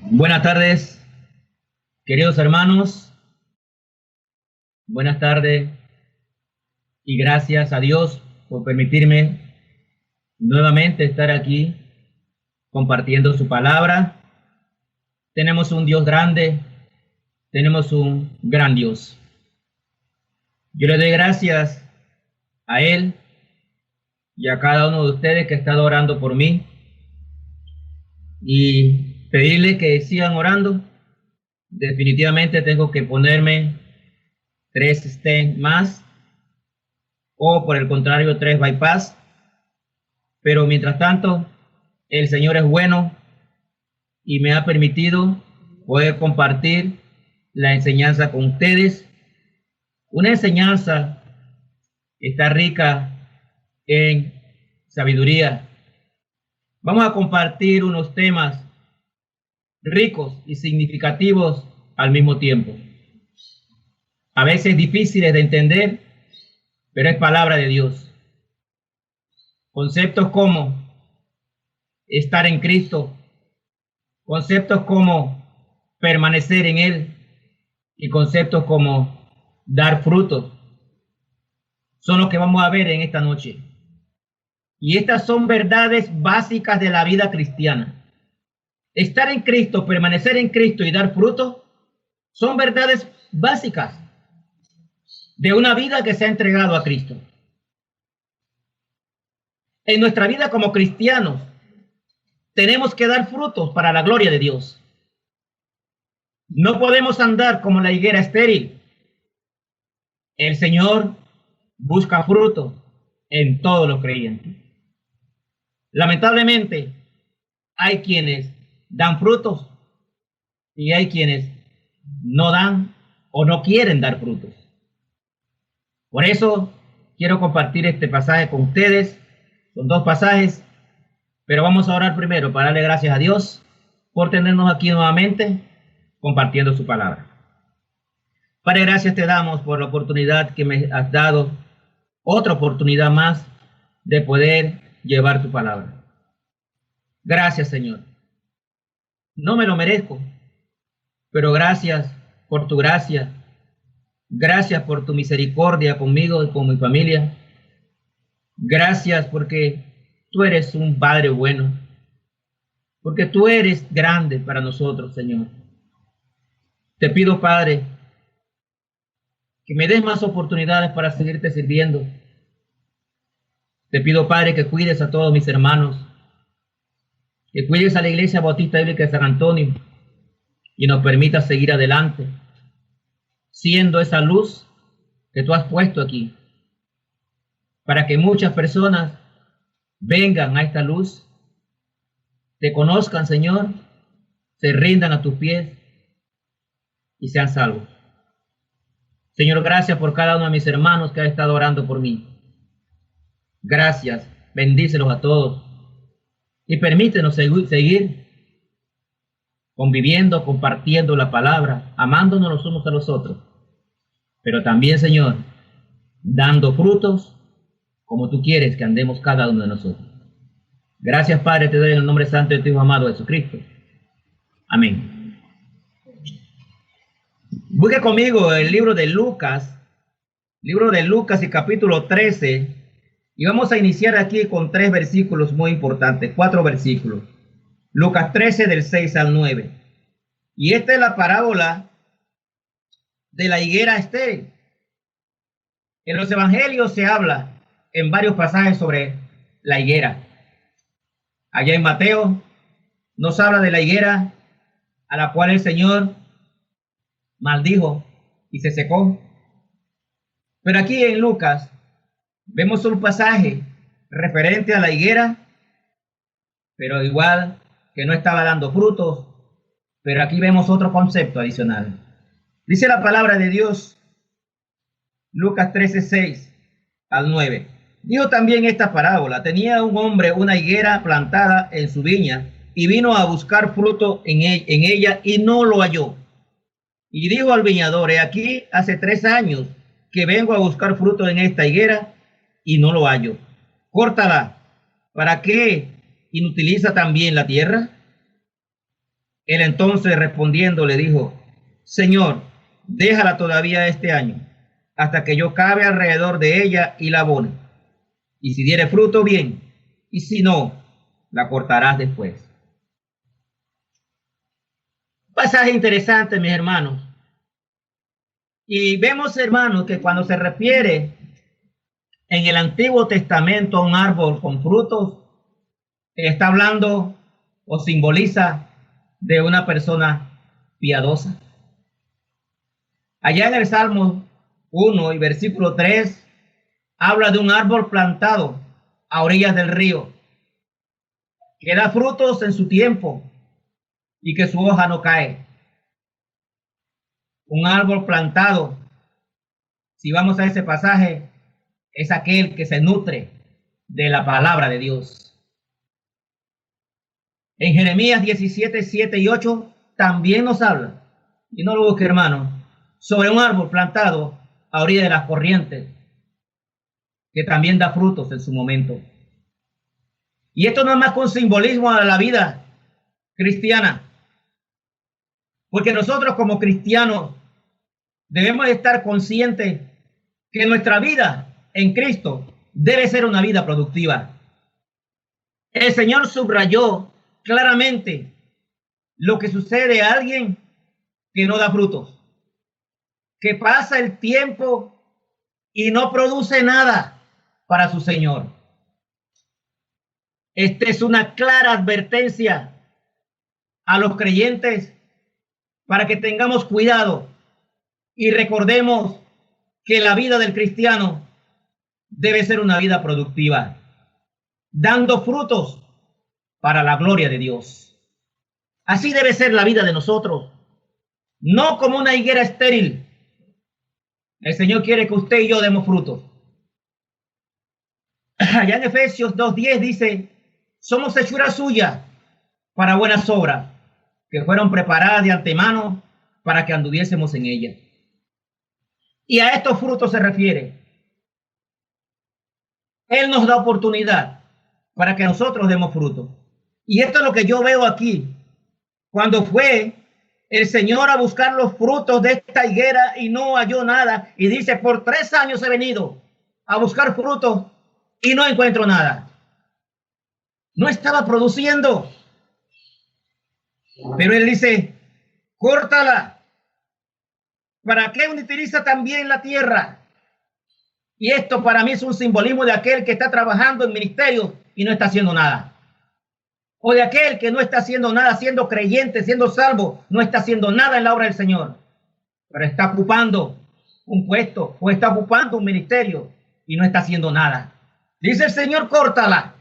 Buenas tardes, queridos hermanos. Buenas tardes y gracias a Dios por permitirme nuevamente estar aquí compartiendo su palabra. Tenemos un Dios grande, tenemos un gran Dios. Yo le doy gracias a Él y a cada uno de ustedes que ha estado orando por mí y pedirle que sigan orando. Definitivamente tengo que ponerme 3 stent más o por el contrario 3 bypass, pero mientras tanto el Señor es bueno y me ha permitido poder compartir la enseñanza con ustedes. Una enseñanza que está rica en sabiduría. Vamos a compartir unos temas ricos y significativos al mismo tiempo. A veces difíciles de entender, pero es palabra de Dios. Conceptos como estar en Cristo, conceptos como permanecer en Él y conceptos como dar frutos son los que vamos a ver en esta noche. Y estas son verdades básicas de la vida cristiana. Estar en Cristo, permanecer en Cristo y dar frutos son verdades básicas de una vida que se ha entregado a Cristo. En nuestra vida como cristianos tenemos que dar frutos para la gloria de Dios. No podemos andar como la higuera estéril. El Señor busca frutos en todos los creyentes. Lamentablemente, hay quienes dan frutos y hay quienes no dan o no quieren dar frutos. Por eso quiero compartir este pasaje con ustedes. Son 2 pasajes, pero vamos a orar primero para darle gracias a Dios por tenernos aquí nuevamente compartiendo su palabra. Padre, gracias te damos por la oportunidad que me has dado, otra oportunidad más de poder llevar tu palabra. Gracias, Señor. No me lo merezco, pero gracias por tu gracia. Gracias por tu misericordia conmigo y con mi familia. Gracias porque tú eres un Padre bueno, porque tú eres grande para nosotros, Señor. Te pido, Padre, que me des más oportunidades para seguirte sirviendo. Te pido, Padre, que cuides a todos mis hermanos, que cuides a la Iglesia Bautista Bíblica de San Antonio y nos permitas seguir adelante, siendo esa luz que tú has puesto aquí, para que muchas personas vengan a esta luz, te conozcan, Señor, se rindan a tus pies y sean salvos. Señor, gracias por cada uno de mis hermanos que ha estado orando por mí. Gracias, bendícelos a todos y permítenos seguir conviviendo, compartiendo la palabra, amándonos los unos a los otros, pero también, Señor, dando frutos como tú quieres que andemos cada uno de nosotros. Gracias, Padre, te doy en el nombre santo de tu Hijo amado Jesucristo. Amén. Busque conmigo el libro de Lucas y capítulo 13, y vamos a iniciar aquí con 3 versículos muy importantes, 4 versículos. Lucas 13 del 6 al 9. Y esta es la parábola de la higuera estéril. En los evangelios se habla en varios pasajes sobre la higuera. Allá en Mateo nos habla de la higuera a la cual el Señor maldijo y se secó. Pero aquí en Lucas vemos un pasaje referente a la higuera, pero igual que no estaba dando frutos. Pero aquí vemos otro concepto adicional. Dice la palabra de Dios, Lucas 13, 6 al 9. Dijo también esta parábola: tenía un hombre una higuera plantada en su viña y vino a buscar fruto en ella y no lo halló. Y dijo al viñador: he aquí, hace 3 años que vengo a buscar fruto en esta higuera y no lo hallo. Córtala. ¿Para qué inutiliza también la tierra? Él entonces respondiendo le dijo: Señor, déjala todavía este año, hasta que yo cabe alrededor de ella y la abone. Y si diere fruto, bien, y si no, la cortarás después. Pasaje interesante, mis hermanos. Y vemos, hermanos, que cuando se refiere en el Antiguo Testamento a un árbol con frutos, está hablando o simboliza de una persona piadosa. Allá en el Salmo 1 y versículo 3 habla de un árbol plantado a orillas del río, que da frutos en su tiempo y que su hoja no cae. Un árbol plantado, si vamos a ese pasaje, es aquel que se nutre de la palabra de Dios. En Jeremías 17, 7 y 8 también nos habla, y no lo busque, hermano, sobre un árbol plantado a orilla de las corrientes, que también da frutos en su momento. Y esto no es más que un simbolismo a la vida cristiana, porque nosotros como cristianos debemos estar conscientes que nuestra vida en Cristo debe ser una vida productiva. El Señor subrayó claramente lo que sucede a alguien que no da frutos, que pasa el tiempo y no produce nada para su Señor. Esta es una clara advertencia a los creyentes para que tengamos cuidado y recordemos que la vida del cristiano debe ser una vida productiva, dando frutos para la gloria de Dios. Así debe ser la vida de nosotros, no como una higuera estéril. El Señor quiere que usted y yo demos frutos. Allá en Efesios 2:10 dice: somos hechura suya para buenas obras, que fueron preparadas de antemano para que anduviésemos en ellas. Y a estos frutos se refiere. Él nos da oportunidad para que nosotros demos fruto. Y esto es lo que yo veo aquí. Cuando fue el Señor a buscar los frutos de esta higuera y no halló nada, y dice: por 3 años he venido a buscar frutos y no encuentro nada. No estaba produciendo. Pero él dice: córtala. ¿Para qué utiliza también la tierra? Y esto para mí es un simbolismo de aquel que está trabajando en ministerio y no está haciendo nada. O de aquel que no está haciendo nada, siendo creyente, siendo salvo, no está haciendo nada en la obra del Señor, pero está ocupando un puesto o está ocupando un ministerio y no está haciendo nada. Dice el Señor: córtala.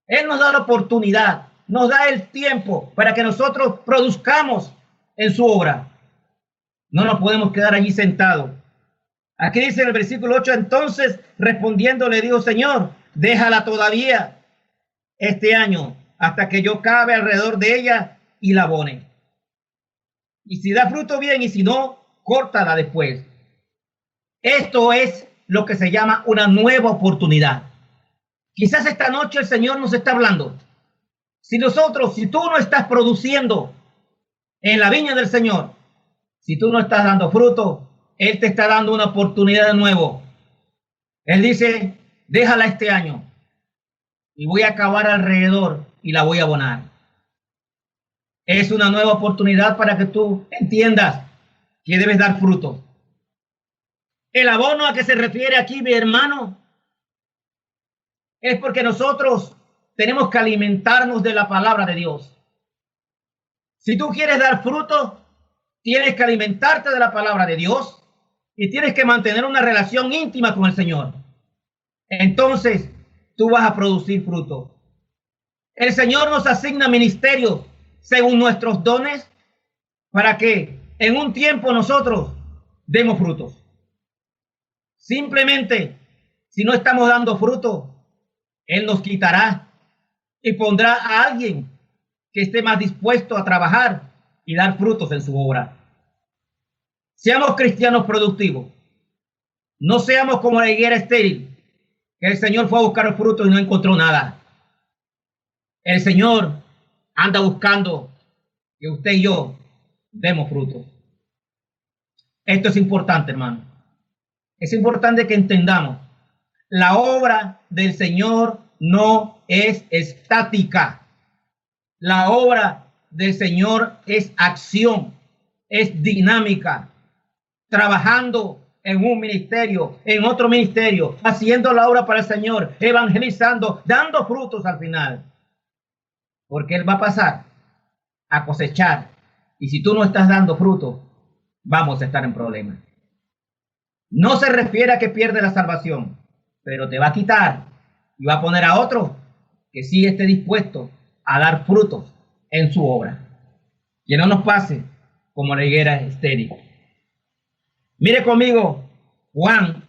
Él nos da la oportunidad, nos da el tiempo para que nosotros produzcamos en su obra. No nos podemos quedar allí sentados. Aquí dice en el versículo 8: entonces respondiendo le dijo: Señor, déjala todavía este año, hasta que yo cabe alrededor de ella y la abone. Y si da fruto, bien, y si no, córtala después. Esto es lo que se llama una nueva oportunidad. Quizás esta noche el Señor nos está hablando. Si tú no estás produciendo en la viña del Señor, si tú no estás dando fruto, Él te está dando una oportunidad de nuevo. Él dice: déjala este año y voy a cavar alrededor y la voy a abonar. Es una nueva oportunidad para que tú entiendas que debes dar fruto. El abono a que se refiere aquí, mi hermano, es porque nosotros tenemos que alimentarnos de la palabra de Dios. Si tú quieres dar fruto, tienes que alimentarte de la palabra de Dios y tienes que mantener una relación íntima con el Señor. Entonces, tú vas a producir fruto. El Señor nos asigna ministerios según nuestros dones para que en un tiempo nosotros demos frutos. Simplemente, si no estamos dando fruto, Él nos quitará y pondrá a alguien que esté más dispuesto a trabajar y dar frutos en su obra. Seamos cristianos productivos. No seamos como la higuera estéril, que el Señor fue a buscar los frutos y no encontró nada. El Señor anda buscando que usted y yo demos frutos. Esto es importante, hermano. Es importante que entendamos. La obra del Señor no es estática. La obra del Señor es acción, es dinámica. Trabajando en un ministerio, en otro ministerio, haciendo la obra para el Señor, evangelizando, dando frutos al final. Porque Él va a pasar a cosechar. Y si tú no estás dando frutos, vamos a estar en problemas. No se refiere a que pierde la salvación, pero te va a quitar y va a poner a otro que sí esté dispuesto a dar frutos en su obra. Que no nos pase como la higuera estéril. Mire conmigo, Juan,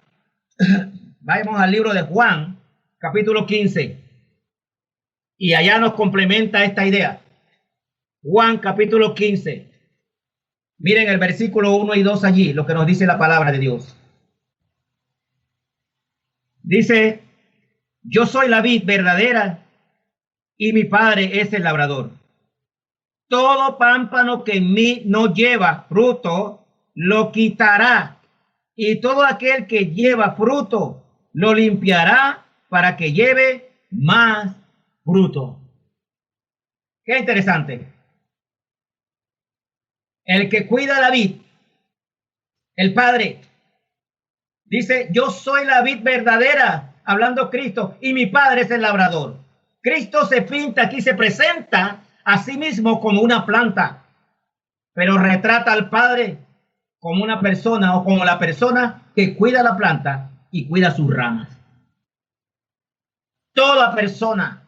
vamos al libro de Juan, capítulo 15, y allá nos complementa esta idea. Juan, capítulo 15. Miren el versículo 1 y 2 allí, lo que nos dice la palabra de Dios. Dice, yo soy la vid verdadera y mi Padre es el labrador. Todo pámpano que en mí no lleva fruto, lo quitará. Y todo aquel que lleva fruto, lo limpiará para que lleve más fruto. Qué interesante. El que cuida la vid, el Padre, dice, yo soy la vid verdadera, hablando Cristo, y mi Padre es el labrador. Cristo se pinta aquí, se presenta a sí mismo como una planta, pero retrata al Padre como una persona o como la persona que cuida la planta y cuida sus ramas. Toda persona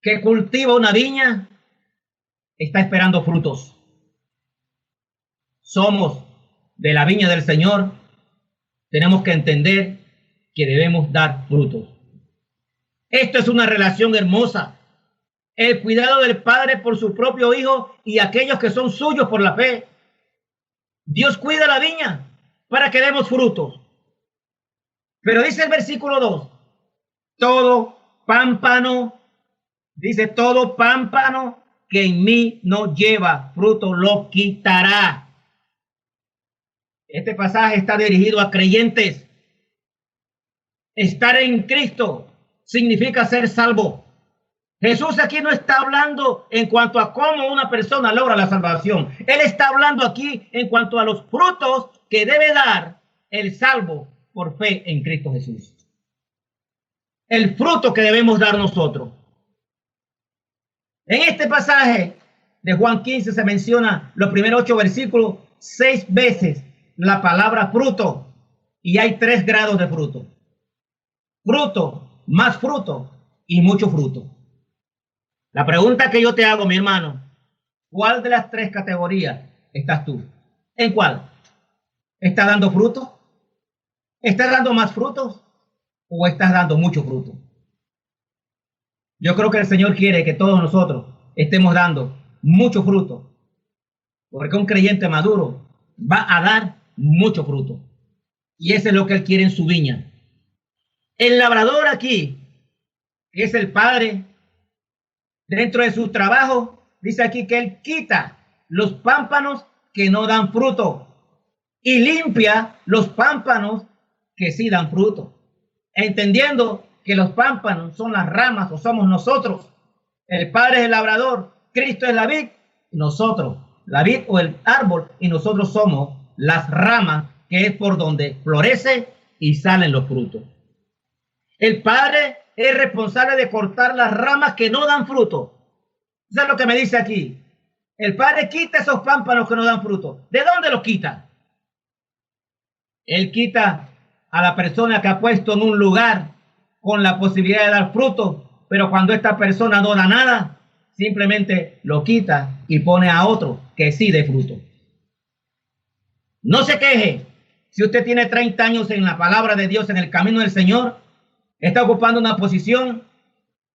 que cultiva una viña está esperando frutos. Somos de la viña del Señor. Tenemos que entender que debemos dar frutos. Esto es una relación hermosa. El cuidado del Padre por su propio Hijo y aquellos que son suyos por la fe. Dios cuida la viña para que demos frutos. Pero dice el versículo 2, todo pámpano, dice todo pámpano que en mí no lleva fruto lo quitará. Este pasaje está dirigido a creyentes. Estar en Cristo significa ser salvo. Jesús aquí no está hablando en cuanto a cómo una persona logra la salvación. Él está hablando aquí en cuanto a los frutos que debe dar el salvo por fe en Cristo Jesús. El fruto que debemos dar nosotros. En este pasaje de Juan 15 se menciona los primeros 8 versículos 6 veces la palabra fruto, y hay 3 grados de fruto. Fruto, más fruto y mucho fruto. La pregunta que yo te hago, mi hermano, ¿cuál de las 3 categorías estás tú? ¿En cuál? ¿Estás dando fruto? ¿Estás dando más frutos? ¿O estás dando mucho fruto? Yo creo que el Señor quiere que todos nosotros estemos dando mucho fruto, porque un creyente maduro va a dar mucho fruto. Y eso es lo que Él quiere en su viña. El labrador aquí, que es el Padre, dentro de su trabajo, dice aquí que Él quita los pámpanos que no dan fruto y limpia los pámpanos que sí dan fruto. Entendiendo que los pámpanos son las ramas o somos nosotros. El Padre es el labrador, Cristo es la vid, nosotros, la vid o el árbol, y nosotros somos las ramas, que es por donde florece y salen los frutos. El Padre es responsable de cortar las ramas que no dan fruto. Eso es lo que me dice aquí. El Padre quita esos pámpanos que no dan fruto. ¿De dónde los quita? Él quita a la persona que ha puesto en un lugar con la posibilidad de dar fruto, pero cuando esta persona no da nada, simplemente lo quita y pone a otro que sí dé fruto. No se queje si usted tiene 30 años en la palabra de Dios, en el camino del Señor, está ocupando una posición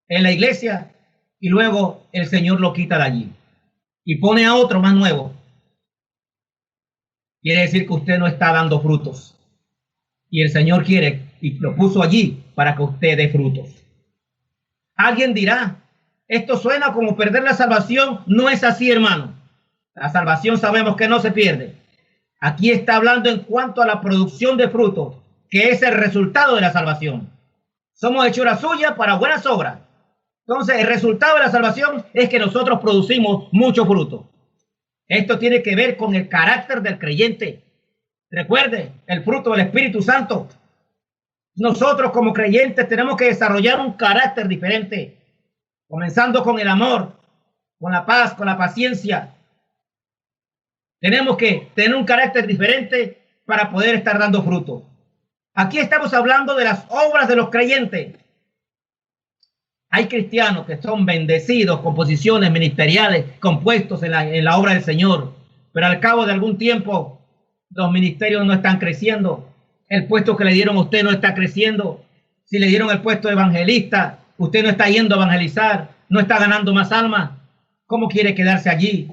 en la iglesia y luego el Señor lo quita de allí y pone a otro más nuevo. Quiere decir que usted no está dando frutos. Y el Señor quiere y lo puso allí para que usted dé frutos. Alguien dirá, Esto suena como perder la salvación. No es así, hermano. La salvación sabemos que no se pierde. Aquí está hablando en cuanto a la producción de frutos, que es el resultado de la salvación. Somos hechura suya para buenas obras. Entonces, el resultado de la salvación es que nosotros producimos mucho fruto. Esto tiene que ver con el carácter del creyente. Recuerde, el fruto del Espíritu Santo. Nosotros como creyentes tenemos que desarrollar un carácter diferente, comenzando con el amor, con la paz, con la paciencia. Tenemos que tener un carácter diferente para poder estar dando fruto. Aquí estamos hablando de las obras de los creyentes. Hay cristianos que son bendecidos con posiciones ministeriales, con puestos en la obra del Señor, pero al cabo de algún tiempo los ministerios no están creciendo. El puesto que le dieron a usted no está creciendo. Si le dieron el puesto de evangelista, usted no está yendo a evangelizar, no está ganando más almas. ¿Cómo quiere quedarse allí?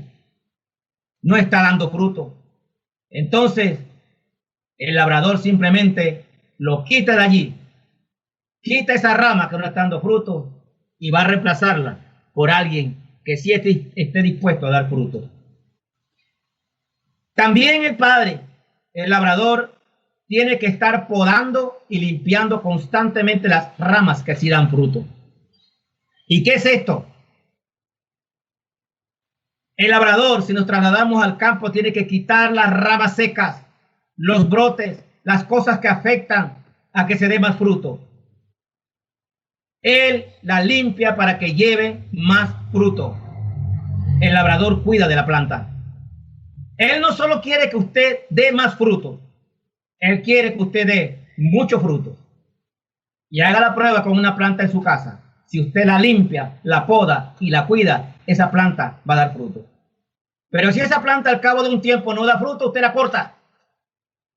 No está dando fruto. Entonces, el labrador simplemente lo quita de allí, quita esa rama que no está dando fruto y va a reemplazarla por alguien que sí esté dispuesto a dar fruto. También el padre, el labrador, tiene que estar podando y limpiando constantemente las ramas que sí dan fruto. ¿Y qué es esto? El labrador, si nos trasladamos al campo, tiene que quitar las ramas secas, los brotes, las cosas que afectan a que se dé más fruto. Él la limpia para que lleve más fruto. El labrador cuida de la planta. Él no solo quiere que usted dé más fruto, él quiere que usted dé mucho fruto. Y haga la prueba con una planta en su casa. Si usted la limpia, la poda y la cuida, esa planta va a dar fruto. Pero si esa planta al cabo de un tiempo no da fruto, usted la corta.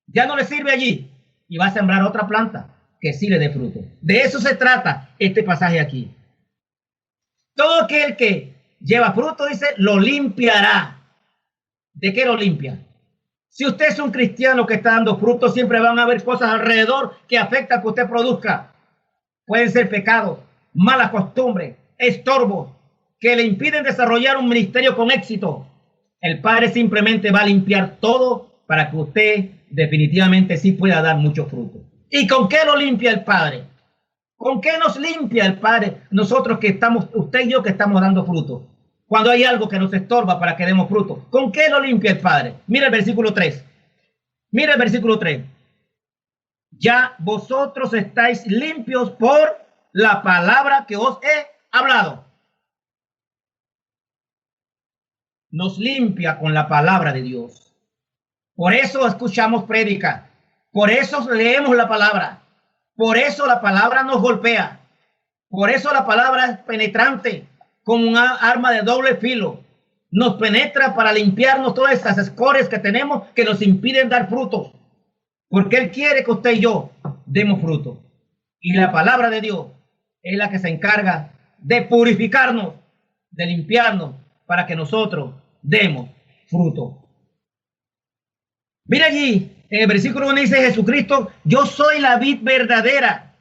Ya no le sirve allí y va a sembrar otra planta que sí le dé fruto. De eso se trata este pasaje aquí. Todo aquel que lleva fruto, dice, lo limpiará. ¿De qué lo limpia? Si usted es un cristiano que está dando fruto, siempre van a haber cosas alrededor que afectan que usted produzca. Pueden ser pecados, malas costumbres, estorbos, que le impiden desarrollar un ministerio con éxito. El Padre simplemente va a limpiar todo para que usted definitivamente sí pueda dar mucho fruto. ¿Y con qué lo limpia el Padre? ¿Con qué nos limpia el Padre? Nosotros que estamos, usted y yo que estamos dando fruto. Cuando hay algo que nos estorba para que demos fruto, ¿con qué lo limpia el Padre? Mira el versículo 3. Mira el versículo 3. Ya vosotros estáis limpios por la palabra que os he hablado. Nos limpia con la palabra de Dios. Por eso escuchamos prédica. Por eso leemos la palabra. Por eso la palabra nos golpea. Por eso la palabra es penetrante, como una arma de doble filo. Nos penetra para limpiarnos todas esas escorias que tenemos que nos impiden dar frutos. Porque Él quiere que usted y yo demos fruto. Y la palabra de Dios es la que se encarga de purificarnos, de limpiarnos, para que nosotros demos fruto. Mira allí, en el versículo 1 dice Jesucristo, yo soy la vid verdadera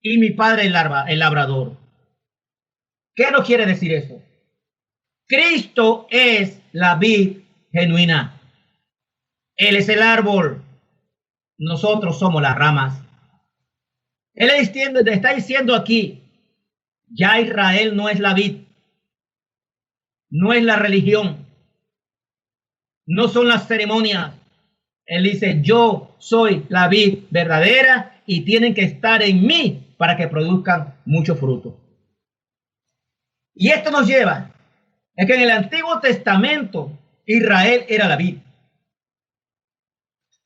y mi Padre el labrador. ¿Qué nos quiere decir eso? Cristo es la vid genuina. Él es el árbol. Nosotros somos las ramas. Él está diciendo aquí, ya Israel no es la vid, no es la religión, no son las ceremonias. Él dice, yo soy la vid verdadera y tienen que estar en mí para que produzcan mucho fruto. Y esto nos lleva a que en el Antiguo Testamento Israel era la vid.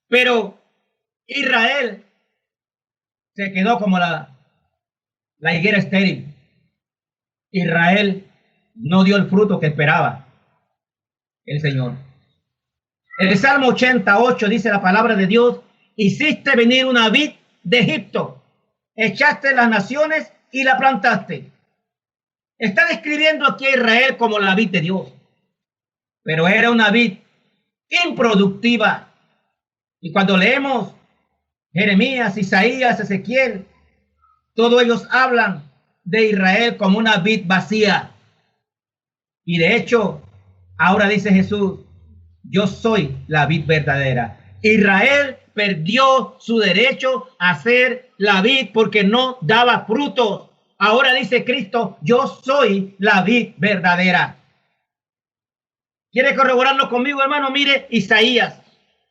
Pero Israel se quedó como la higuera estéril. Israel no dio el fruto que esperaba el Señor. En el Salmo 88 dice la palabra de Dios, hiciste venir una vid de Egipto, echaste las naciones y la plantaste. Está describiendo aquí a Israel como la vid de Dios, pero era una vid improductiva. Y cuando leemos Jeremías, Isaías, Ezequiel, todos ellos hablan de Israel como una vid vacía, Y de hecho, ahora dice Jesús, yo soy la vid verdadera. Israel perdió su derecho a ser la vid porque no daba frutos. Ahora dice Cristo, yo soy la vid verdadera. ¿Quiere corroborarlo conmigo, hermano? Mire Isaías.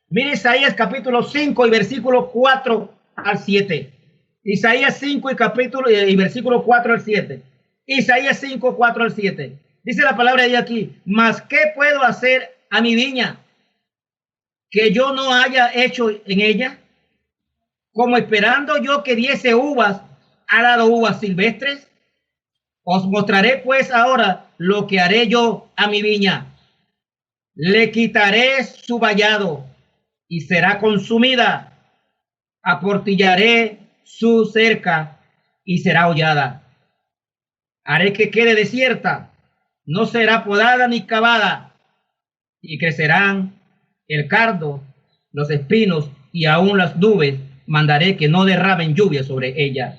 Mire Isaías capítulo 5 y versículo 4 al 7. Isaías 5 y versículo 4 al 7. Isaías 5, 4 al 7. Dice la palabra de aquí, mas ¿qué puedo hacer a mi viña que yo no haya hecho en ella? Como esperando yo que diese uvas, ha dado uvas silvestres. Os mostraré pues ahora lo que haré yo a mi viña. Le quitaré su vallado y será consumida. Aportillaré su cerca y será hollada. Haré que quede desierta, no será podada ni cavada, y crecerán el cardo, los espinos y aún las nubes. Mandaré que no derramen lluvia sobre ella.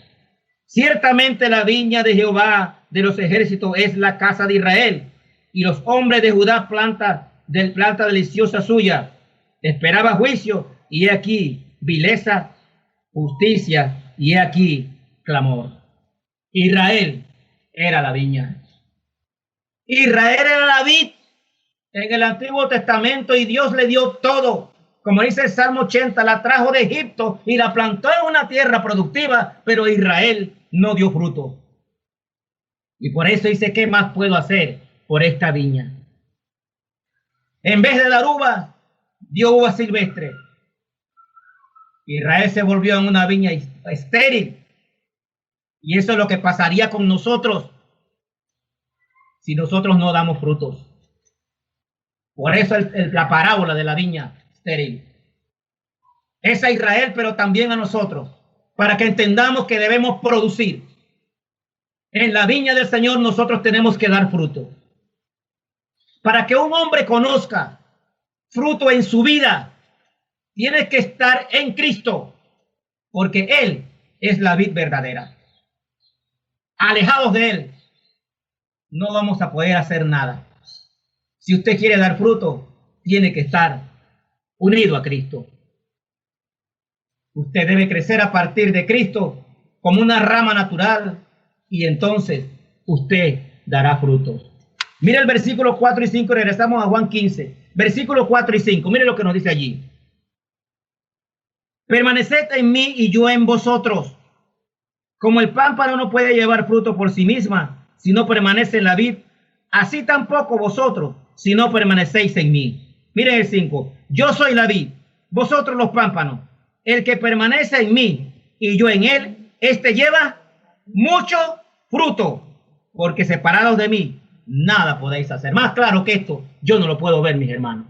Ciertamente la viña de Jehová de los ejércitos es la casa de Israel, y los hombres de Judá planta deliciosa suya. Esperaba juicio, y he aquí vileza, justicia, y he aquí clamor. Israel era la viña. Israel era la vid en el Antiguo Testamento, y Dios le dio todo. Como dice el Salmo 80, la trajo de Egipto y la plantó en una tierra productiva, pero Israel no dio fruto. Y por eso dice, ¿qué más puedo hacer por esta viña? En vez de dar uvas, dio uvas silvestres. Israel se volvió en una viña estéril. Y eso es lo que pasaría con nosotros si nosotros no damos frutos. Por eso la parábola de la viña estéril. Es a Israel, pero también a nosotros, para que entendamos que debemos producir. En la viña del Señor nosotros tenemos que dar fruto. Para que un hombre conozca fruto en su vida, tiene que estar en Cristo, porque Él es la vid verdadera. Alejados de Él, no vamos a poder hacer nada. Si usted quiere dar fruto, tiene que estar unido a Cristo. Usted debe crecer a partir de Cristo como una rama natural, y entonces usted dará frutos. Mire el versículo 4 y 5, regresamos a Juan 15. Versículo 4 y 5, mire lo que nos dice allí. Permaneced en mí y yo en vosotros. Como el pámpano no puede llevar fruto por sí misma, si no permanece en la vid, así tampoco vosotros, si no permanecéis en mí. Miren el 5. Yo soy la vid, vosotros los pámpanos. El que permanece en mí y yo en él, este lleva mucho fruto, porque separados de mí, nada podéis hacer. Más claro que esto, yo no lo puedo ver, mis hermanos.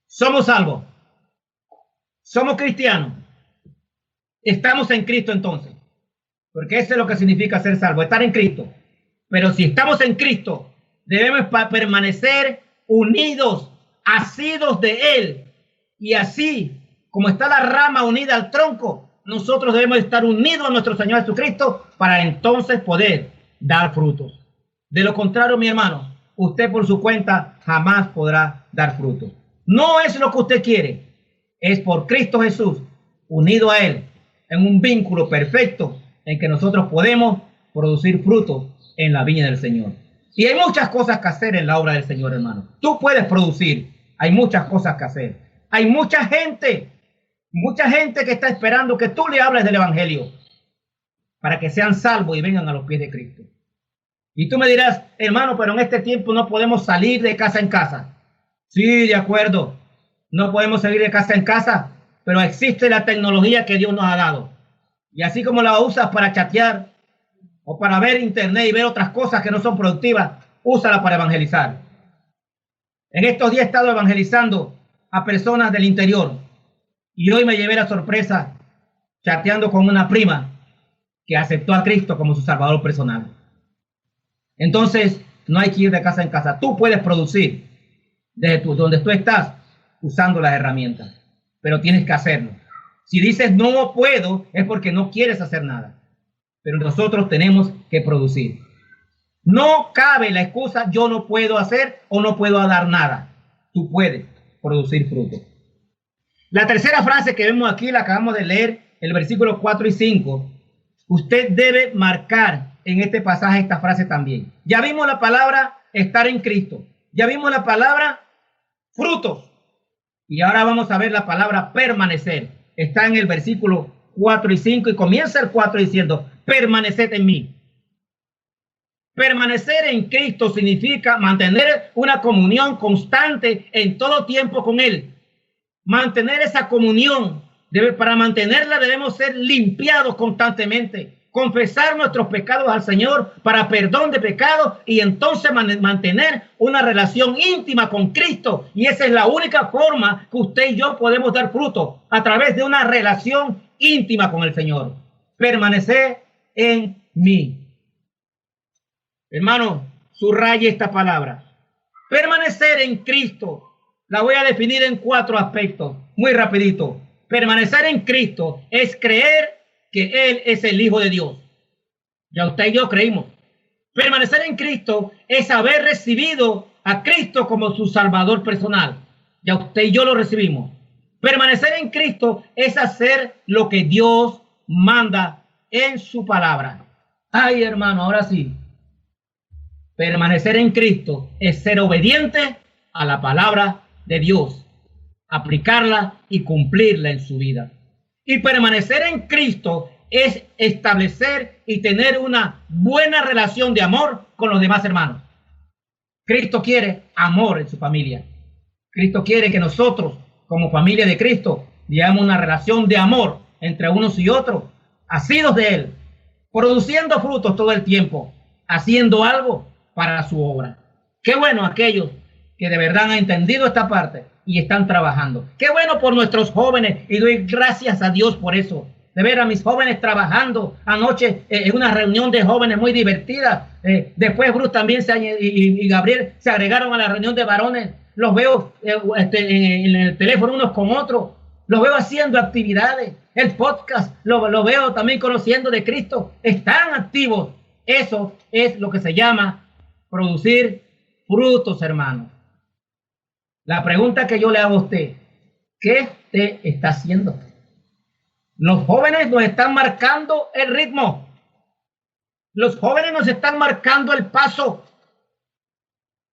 Somos salvos. Somos cristianos. Estamos en Cristo entonces. Porque eso es lo que significa ser salvo, estar en Cristo. Pero si estamos en Cristo, debemos permanecer unidos, asidos de Él. Y así, como está la rama unida al tronco, nosotros debemos estar unidos a nuestro Señor Jesucristo para entonces poder dar frutos. De lo contrario, mi hermano, usted por su cuenta jamás podrá dar frutos. No es lo que usted quiere, es por Cristo Jesús, unido a Él, en un vínculo perfecto en que nosotros podemos producir frutos en la viña del Señor. Y hay muchas cosas que hacer en la obra del Señor, hermano. Tú puedes producir, hay muchas cosas que hacer. Hay mucha gente que está esperando que tú le hables del Evangelio para que sean salvos y vengan a los pies de Cristo. Y tú me dirás, hermano, pero en este tiempo no podemos salir de casa en casa. Sí, de acuerdo, no podemos salir de casa en casa, pero existe la tecnología que Dios nos ha dado. Y así como la usas para chatear o para ver internet y ver otras cosas que no son productivas, úsala para evangelizar. En estos días he estado evangelizando a personas del interior y hoy me llevé la sorpresa chateando con una prima que aceptó a Cristo como su salvador personal. Entonces, no hay que ir de casa en casa. Tú puedes producir desde donde tú estás usando las herramientas, pero tienes que hacerlo. Si dices no puedo, es porque no quieres hacer nada. Pero nosotros tenemos que producir. No cabe la excusa, yo no puedo hacer o no puedo dar nada. Tú puedes producir fruto. La tercera frase que vemos aquí, la acabamos de leer, el versículo 4 y 5. Usted debe marcar en este pasaje esta frase también. Ya vimos la palabra estar en Cristo. Ya vimos la palabra frutos. Y ahora vamos a ver la palabra permanecer. Está en el versículo 4 y 5 y comienza el 4 diciendo, permaneced en mí. Permanecer en Cristo significa mantener una comunión constante en todo tiempo con Él. Mantener esa comunión, para mantenerla debemos ser limpiados constantemente, confesar nuestros pecados al Señor para perdón de pecados y entonces mantener una relación íntima con Cristo. Y esa es la única forma que usted y yo podemos dar fruto, a través de una relación íntima con el Señor. Permanecer en mí. Hermano, subraye esta palabra. Permanecer en Cristo. La voy a definir en 4 aspectos, muy rapidito. Permanecer en Cristo es creer que Él es el Hijo de Dios. Ya usted y yo creímos. Permanecer en Cristo es haber recibido a Cristo como su Salvador personal. Ya usted y yo lo recibimos. Permanecer en Cristo es hacer lo que Dios manda en su palabra. Ay, hermano, ahora sí. Permanecer en Cristo es ser obediente a la palabra de Dios, aplicarla y cumplirla en su vida. Y permanecer en Cristo es establecer y tener una buena relación de amor con los demás hermanos. Cristo quiere amor en su familia. Cristo quiere que nosotros, como familia de Cristo, llevamos una relación de amor entre unos y otros, asidos de Él, produciendo frutos todo el tiempo, haciendo algo para su obra. Qué bueno aquellos que de verdad han entendido esta parte y están trabajando. Qué bueno por nuestros jóvenes y doy gracias a Dios por eso. De ver a mis jóvenes trabajando anoche en una reunión de jóvenes muy divertida. Después Bruce también y Gabriel se agregaron a la reunión de varones. Los veo en el teléfono unos con otros. Los veo haciendo actividades. El podcast lo veo también conociendo de Cristo. Están activos. Eso es lo que se llama producir frutos, hermanos. La pregunta que yo le hago a usted, ¿qué usted está haciendo? Los jóvenes nos están marcando el ritmo. Los jóvenes nos están marcando el paso.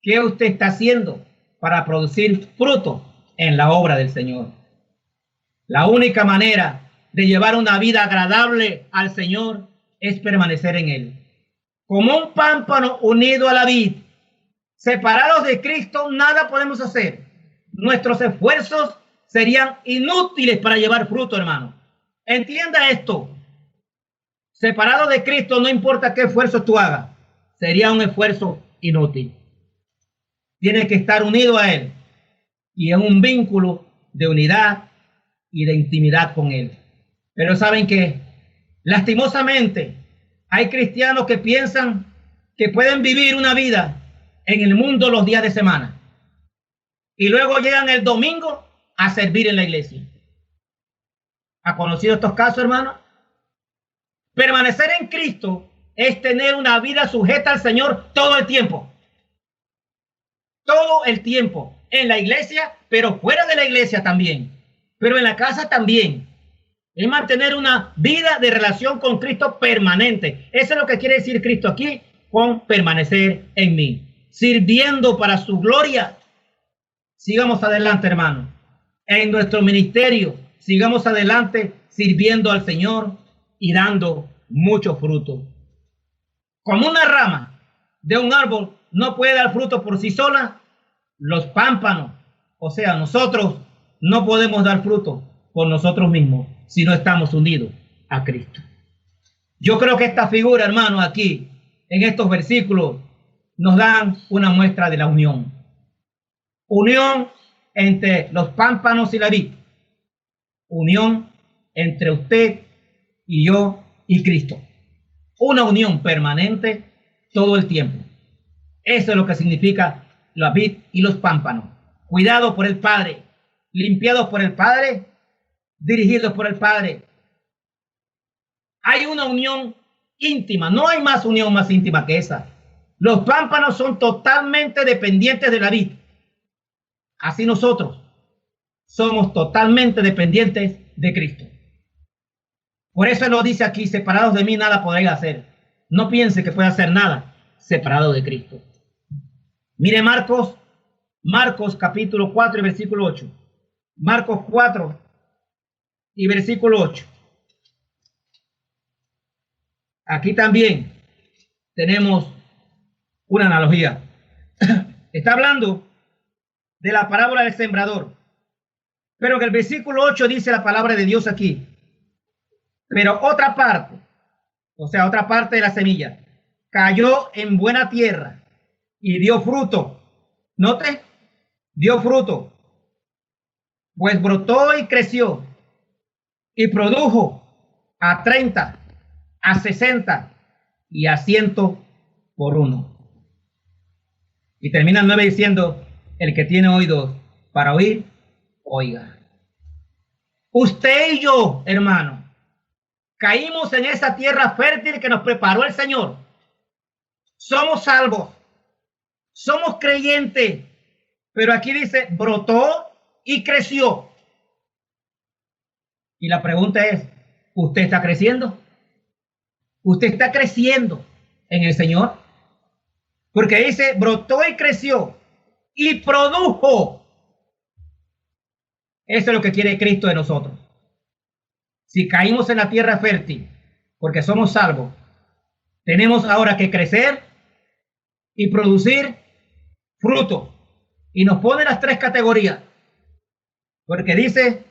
¿Qué usted está haciendo para producir fruto en la obra del Señor? La única manera de llevar una vida agradable al Señor es permanecer en Él. Como un pámpano unido a la vid, separados de Cristo, nada podemos hacer. Nuestros esfuerzos serían inútiles para llevar fruto, hermano. Entienda esto. Separado de Cristo, no importa qué esfuerzo tú hagas, sería un esfuerzo inútil. Tienes que estar unido a Él y en un vínculo de unidad y de intimidad con Él. Pero ¿saben qué? Lastimosamente, hay cristianos que piensan que pueden vivir una vida en el mundo los días de semana y luego llegan el domingo a servir en la iglesia. ¿Ha conocido estos casos, hermano? Permanecer en Cristo es tener una vida sujeta al Señor todo el tiempo. Todo el tiempo. En la iglesia, pero fuera de la iglesia también. Pero en la casa también. Es mantener una vida de relación con Cristo permanente. Eso es lo que quiere decir Cristo aquí con permanecer en mí. Sirviendo para su gloria. Sigamos adelante, hermano. En nuestro ministerio, sigamos adelante sirviendo al Señor y dando mucho fruto. Como una rama de un árbol no puede dar fruto por sí sola, los pámpanos, o sea, nosotros no podemos dar fruto por nosotros mismos si no estamos unidos a Cristo. Yo creo que esta figura, hermano, aquí, en estos versículos, nos dan una muestra de la unión. Unión entre los pámpanos y la vid. Unión entre usted y yo y Cristo. Una unión permanente todo el tiempo. Eso es lo que significa la vid y los pámpanos. Cuidados por el Padre, limpiados por el Padre, dirigidos por el Padre. Hay una unión íntima, no hay más unión más íntima que esa. Los pámpanos son totalmente dependientes de la vid. Así nosotros somos totalmente dependientes de Cristo. Por eso lo dice aquí, separados de mí nada podréis hacer. No piense que puede hacer nada separado de Cristo. Mire Marcos capítulo 4 y versículo 8. Marcos 4 y versículo 8. Aquí también tenemos una analogía. Está hablando de la parábola del sembrador. Pero en el versículo 8 dice la palabra de Dios aquí. Pero otra parte, o sea, otra parte de la semilla, cayó en buena tierra y dio fruto. Note, dio fruto. Pues brotó y creció y produjo a 30, a 60 y a 100 por uno. Y termina el 9 diciendo, el que tiene oídos para oír, oiga. Usted y yo, hermano, caímos en esa tierra fértil que nos preparó el Señor. Somos salvos, somos creyentes, pero aquí dice, brotó y creció. Y la pregunta es, ¿usted está creciendo? ¿Usted está creciendo en el Señor? Porque dice, brotó y creció y produjo. Eso es lo que quiere Cristo de nosotros. Si caímos en la tierra fértil, porque somos salvos, tenemos ahora que crecer y producir fruto. Y nos pone las tres categorías. Porque dice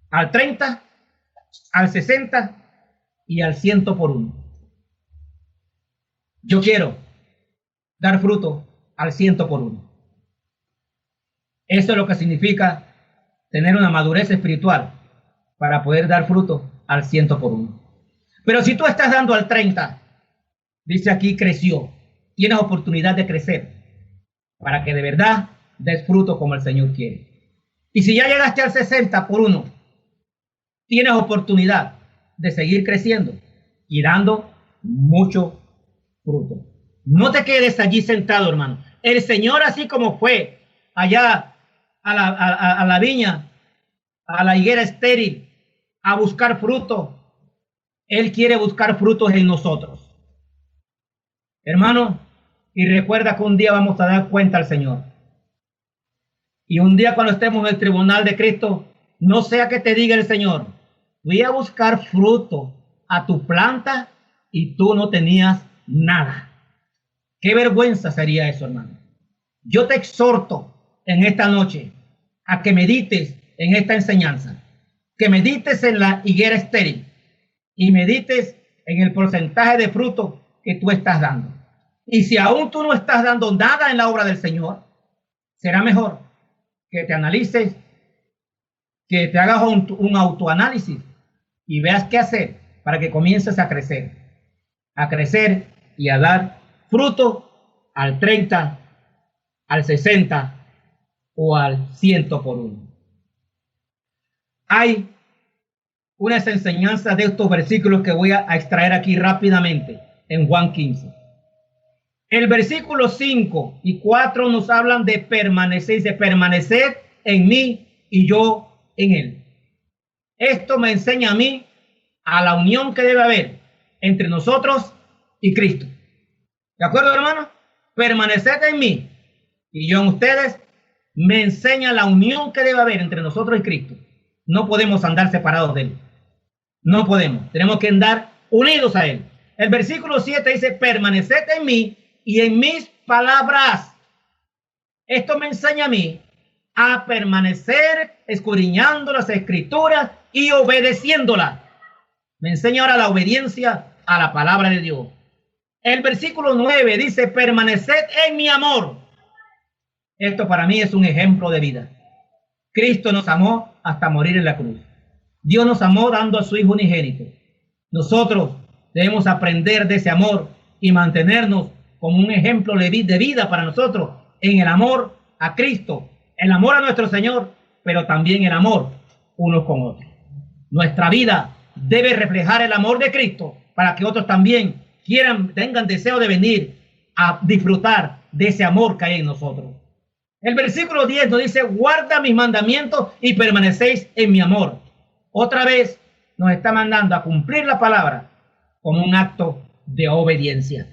al 30, al 60 y al 100 por uno. Yo quiero dar fruto al 100 por uno. Eso es lo que significa tener una madurez espiritual para poder dar fruto al 100 por uno. Pero si tú estás dando al 30, dice aquí creció, tienes oportunidad de crecer para que de verdad des fruto como el Señor quiere. Y si ya llegaste al 60 por uno, tienes oportunidad de seguir creciendo y dando mucho fruto. No te quedes allí sentado, hermano. El Señor, así como fue allá a la viña, a la higuera estéril, a buscar fruto, Él quiere buscar frutos en nosotros. Hermano, y recuerda que un día vamos a dar cuenta al Señor. Y un día cuando estemos en el tribunal de Cristo, no sea que te diga el Señor, fui a buscar fruto a tu planta y tú no tenías nada. Qué vergüenza sería eso, hermano. Yo te exhorto en esta noche a que medites en esta enseñanza, que medites en la higuera estéril y medites en el porcentaje de fruto que tú estás dando. Y si aún tú no estás dando nada en la obra del Señor, será mejor que te analices, que te hagas un autoanálisis y veas qué hacer para que comiences a crecer y a dar fruto al 30, al 60 o al 100 por uno. Hay unas enseñanzas de estos versículos que voy a extraer aquí rápidamente en Juan 15. El versículo 5 y 4 nos hablan de permanecer, de permanecer en mí y yo en él. Esto me enseña a mí a la unión que debe haber entre nosotros y Cristo. ¿De acuerdo, hermano? Permaneced en mí y yo en ustedes, me enseña la unión que debe haber entre nosotros y Cristo. No podemos andar separados de él. No podemos. Tenemos que andar unidos a él. El versículo 7 dice, permaneced en mí y en mis palabras. Esto me enseña a mí a permanecer escudriñando las escrituras y obedeciéndolas. Me enseña ahora la obediencia a la palabra de Dios. El versículo 9 dice, permaneced en mi amor. Esto para mí es un ejemplo de vida. Cristo nos amó hasta morir en la cruz. Dios nos amó dando a su Hijo unigénito. Nosotros debemos aprender de ese amor y mantenernos como un ejemplo de vida para nosotros en el amor a Cristo, el amor a nuestro Señor, pero también el amor unos con otros. Nuestra vida debe reflejar el amor de Cristo para que otros también tengan deseo de venir a disfrutar de ese amor que hay en nosotros. El versículo 10 nos dice, guarda mis mandamientos y permanecéis en mi amor. Otra vez nos está mandando a cumplir la palabra como un acto de obediencia.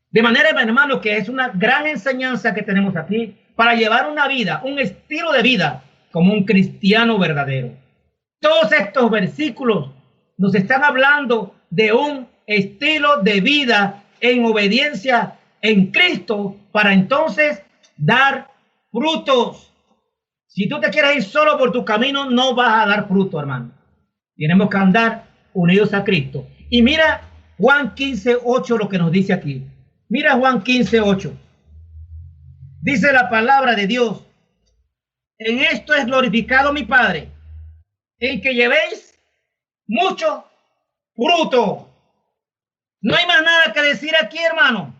De manera, hermano, que es una gran enseñanza que tenemos aquí para llevar una vida, un estilo de vida como un cristiano verdadero. Todos estos versículos nos están hablando de un estilo de vida en obediencia en Cristo para entonces dar frutos. Si tú te quieres ir solo por tu camino, no vas a dar fruto, hermano. Tenemos que andar unidos a Cristo. Y mira Juan 15:8 lo que nos dice aquí. Mira Juan 15:8. Dice la palabra de Dios: en esto es glorificado mi Padre, en que llevéis mucho fruto. No hay más nada que decir aquí, hermano.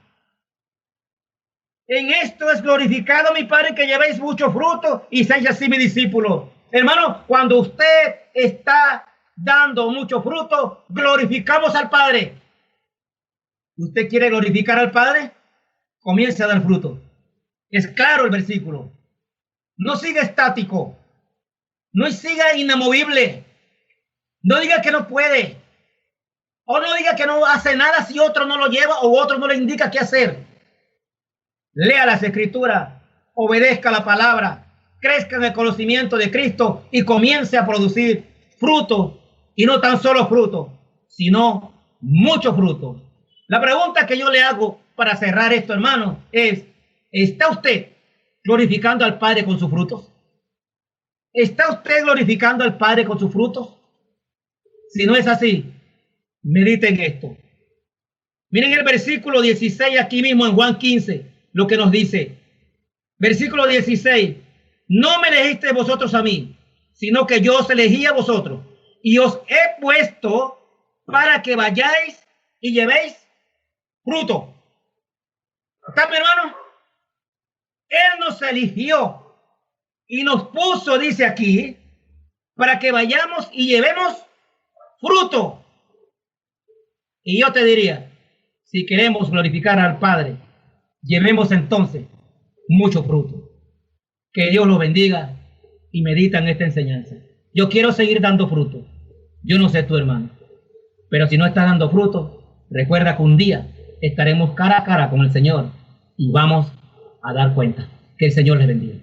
En esto es glorificado mi Padre, que llevéis mucho fruto y seáis así mi discípulo. Hermano, cuando usted está dando mucho fruto, glorificamos al Padre. ¿Usted quiere glorificar al Padre? Comience a dar fruto. Es claro el versículo. No siga estático. No siga inamovible. No diga que no puede. O no diga que no hace nada si otro no lo lleva o otro no le indica qué hacer. Lea las Escrituras, obedezca la palabra, crezca en el conocimiento de Cristo y comience a producir fruto, y no tan solo fruto, sino mucho fruto. La pregunta que yo le hago para cerrar esto, hermano, es: ¿está usted glorificando al Padre con sus frutos? ¿Está usted glorificando al Padre con sus frutos? Si no es así, mediten esto. Miren el versículo 16 aquí mismo en Juan 15. Lo que nos dice, versículo 16: no me elegisteis vosotros a mí, sino que yo os elegí a vosotros, y os he puesto para que vayáis y llevéis fruto. ¿Está, mi hermano? Él nos eligió y nos puso, dice aquí, para que vayamos y llevemos fruto. Y yo te diría, si queremos glorificar al Padre, llevemos entonces mucho fruto. Que Dios los bendiga y medita en esta enseñanza. Yo quiero seguir dando fruto. Yo no sé tú, hermano, pero si no estás dando fruto, recuerda que un día estaremos cara a cara con el Señor y vamos a dar cuenta. Que el Señor les bendiga.